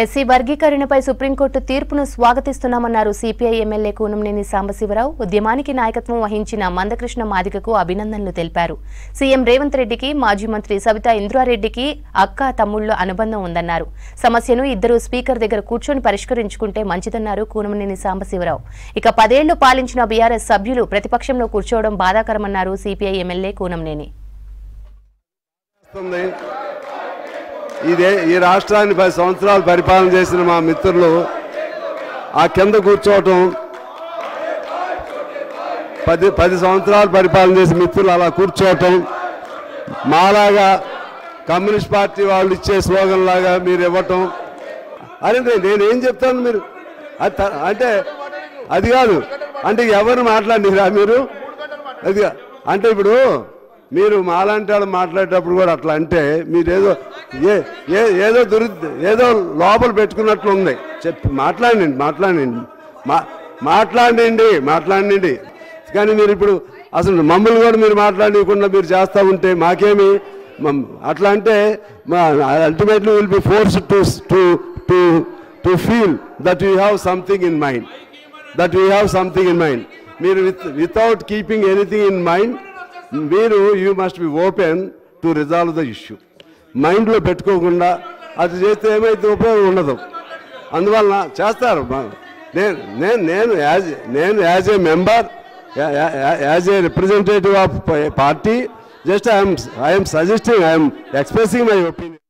SC వర్గీకరణపై supreme court తీర్పును స్వాగతిస్తున్నామన్నారు CPI MLA Kunamneni Sambasivarao. ఉద్యమానికి నాయకత్వం వహించిన మందకృష్ణ మాదిగకు అభినందనలు తెలిపారు. సీఎం రేవంత్ రెడ్డికి మాజీ మంత్రి సబితా ఇంద్రారెడ్డికి అక్క తమ్ముళ్ల అనుబంధం ఉందన్నారు. సమస్యను ఇద్దరు స్పీకర్ దగ్గర కూర్చొని పరిష్కరించుకుంటే మంచిదన్నారు కూనంనేని సాంబశివరావు. ఇక 10 ఏళ్లు పాలించిన బీఆర్ఎస్ సభ్యులు ప్రతిపక్షంలో కూర్చోవడం బాధాకరమన్నారు సిపిఐ ఎమ్మెల్యే కూనంనేని. ఈ రాష్ట్రాన్ని 10 సంవత్సరాలు పరిపాలన చేసిన మా మిత్రులు ఆ కింద కూర్చోవటం, 10 సంవత్సరాలు పరిపాలన చేసిన మిత్రులు అలా కూర్చోవటం, మాలాగా కమ్యూనిస్ట్ పార్టీ వాళ్ళు ఇచ్చే స్లోగన్ లాగా మీరు ఇవ్వటం. అరే నేనేం చెప్తాను, మీరు అంటే అది కాదు అంటే ఎవరు మాట్లాడిరా మీరు, అది అంటే ఇప్పుడు మీరు మాలాంటి వాళ్ళు మాట్లాడేటప్పుడు కూడా అట్లా అంటే మీరేదో ఏదో లోపల పెట్టుకున్నట్లు ఉంది. చెప్పి మాట్లాడండి. కానీ మీరు ఇప్పుడు అసలు మమ్మల్ని కూడా మీరు మాట్లాడకుండా మీరు చేస్తూ ఉంటే మాకేమి అట్లా అంటే ultimately will be force to feel that you have something in mind. మీరు without keeping anything in mind you must be open to resolve the issue. మైండ్లో పెట్టుకోకుండా అది చేస్తే ఏమైతే ఉపయోగం ఉండదు. అందువలన చేస్తారు. నేను as a member, as a representative of party, just I'm suggesting, I'm expressing my opinion.